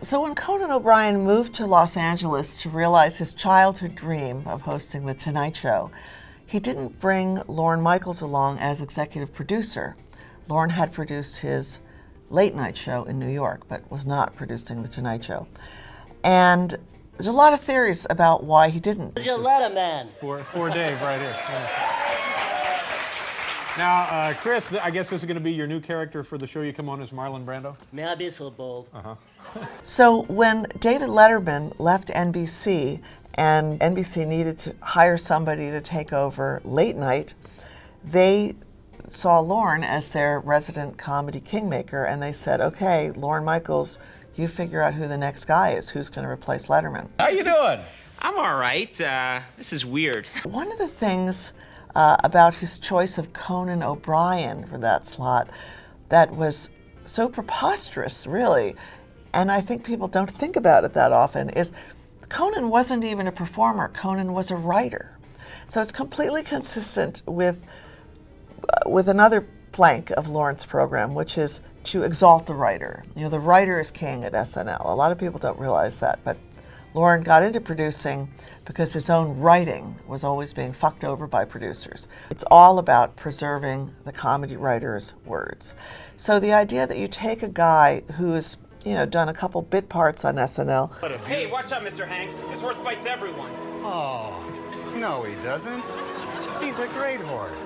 So when Conan O'Brien moved to Los Angeles to realize his childhood dream of hosting The Tonight Show, he didn't bring Lorne Michaels along as executive producer. Lorne had produced his late night show in New York, but was not producing The Tonight Show. And there's a lot of theories about why he didn't. Where's your letterman? For Dave right here. Yeah. Now, Chris, I guess this is going to be your new character for the show. You come on as Marlon Brando? May I be so bold? So when David Letterman left NBC and NBC needed to hire somebody to take over late night, they saw Lorne as their resident comedy kingmaker, and they said, okay, Lorne Michaels, you figure out who the next guy is, who's going to replace Letterman. How you doing? I'm all right. This is weird. One of the things about his choice of Conan O'Brien for that slot that was so preposterous, really, and I think people don't think about it that often, is Conan wasn't even a performer. Conan was a writer. So it's completely consistent with another plank of Lorne's program, which is to exalt the writer. You know, the writer is king at SNL. A lot of people don't realize that, but Lorne got into producing because his own writing was always being fucked over by producers. It's all about preserving the comedy writer's words. So the idea that you take a guy who's, you know, done a couple bit parts on SNL. Hey, watch out, Mr. Hanks. This horse bites everyone. Oh, no he doesn't. He's a great horse.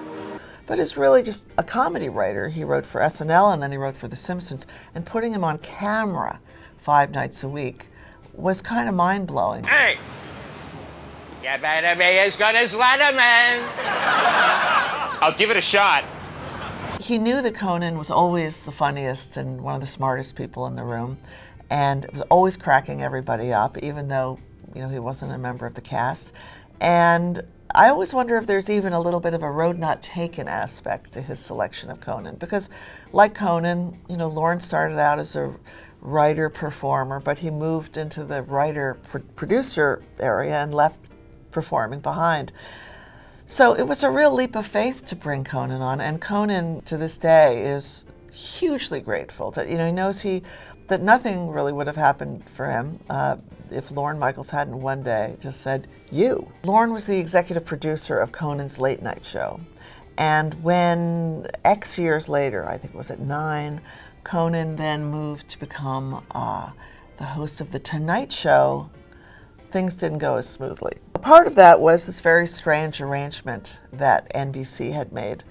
But is really just a comedy writer. He wrote for SNL and then he wrote for The Simpsons, and putting him on camera 5 nights a week was kind of mind-blowing. Hey! You better be as good as Letterman! I'll give it a shot. He knew that Conan was always the funniest and one of the smartest people in the room, and was always cracking everybody up, even though, you know, he wasn't a member of the cast. And I always wonder if there's even a little bit of a road not taken aspect to his selection of Conan, because like Conan, you know, Lorne started out as a writer-performer, but he moved into the writer-producer area and left performing behind. So it was a real leap of faith to bring Conan on, and Conan to this day is hugely grateful. He knows that nothing really would have happened for him if Lorne Michaels hadn't one day just said, you. Lorne was the executive producer of Conan's late night show, and when X years later, I think it was at 9, Conan then moved to become the host of The Tonight Show, things didn't go as smoothly. A part of that was this very strange arrangement that NBC had made.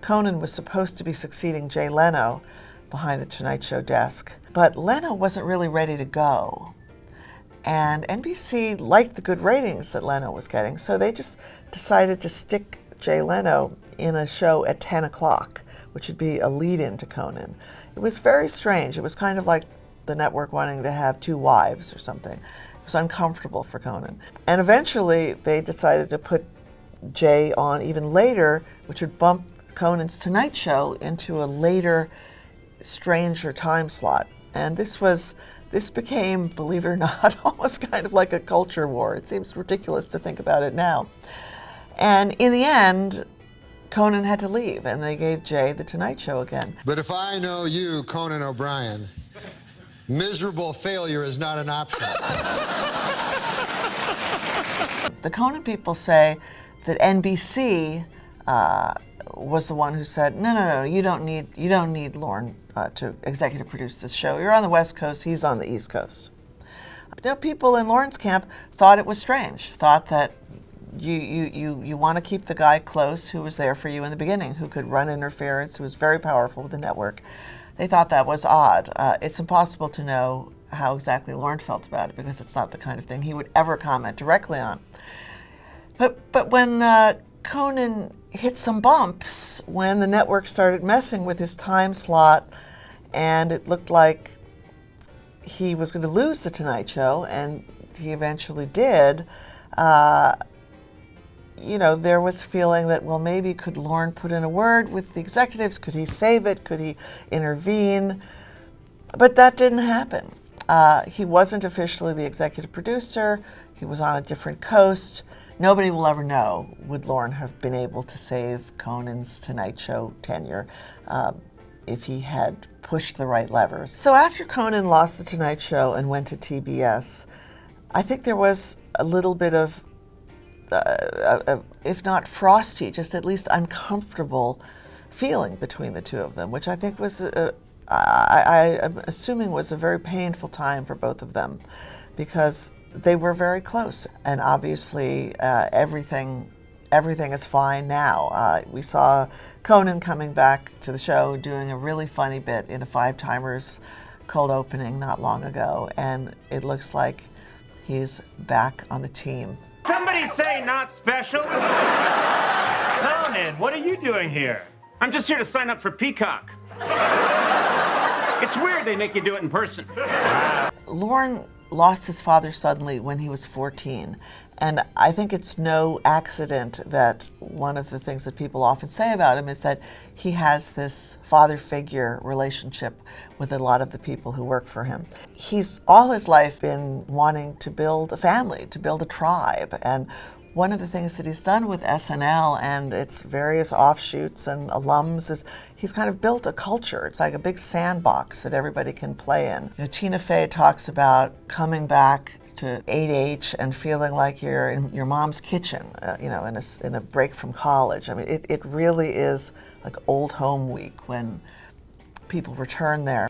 Conan was supposed to be succeeding Jay Leno behind The Tonight Show desk, but Leno wasn't really ready to go. And NBC liked the good ratings that Leno was getting, so they just decided to stick Jay Leno in a show at 10 o'clock, which would be a lead-in to Conan. It was very strange. It was kind of like the network wanting to have 2 wives or something. It was uncomfortable for Conan. And eventually they decided to put Jay on even later, which would bump Conan's Tonight Show into a later, stranger time slot. And this became, believe it or not, almost kind of like a culture war. It seems ridiculous to think about it now. And in the end, Conan had to leave, and they gave Jay The Tonight Show again. But if I know you, Conan O'Brien, miserable failure is not an option. The Conan people say that NBC was the one who said, no, you don't need Lorne to executive produce this show. You're on the West Coast, he's on the East Coast. You know, people in Lorne's camp thought it was strange, thought that you want to keep the guy close who was there for you in the beginning, who could run interference, who was very powerful with the network. They thought that was odd. It's impossible to know how exactly Lorne felt about it, because it's not the kind of thing he would ever comment directly on. But when Conan hit some bumps, when the network started messing with his time slot, and it looked like he was going to lose The Tonight Show, and he eventually did, there was feeling that, well, maybe could Lorne put in a word with the executives? Could he save it? Could he intervene? But that didn't happen. He wasn't officially the executive producer. He was on a different coast. Nobody will ever know, would Lorne have been able to save Conan's Tonight Show tenure? if he had pushed the right levers. So after Conan lost The Tonight Show and went to TBS, I think there was a little bit of, if not frosty, just at least uncomfortable feeling between the two of them, which I think was, I'm assuming was a very painful time for both of them, because they were very close. And obviously everything is fine now. We saw Conan coming back to the show doing a really funny bit in a Five Timers cold opening not long ago, and it looks like he's back on the team. Somebody say not special. Conan, what are you doing here? I'm just here to sign up for Peacock. It's weird they make you do it in person. Lorne lost his father suddenly when he was 14. And I think it's no accident that one of the things that people often say about him is that he has this father figure relationship with a lot of the people who work for him. He's all his life been wanting to build a family, to build a tribe. And one of the things that he's done with SNL and its various offshoots and alums is he's kind of built a culture. It's like a big sandbox that everybody can play in. You know, Tina Fey talks about coming back to 8H and feeling like you're in your mom's kitchen, you know, in a break from college. I mean, it really is like old home week when people return there.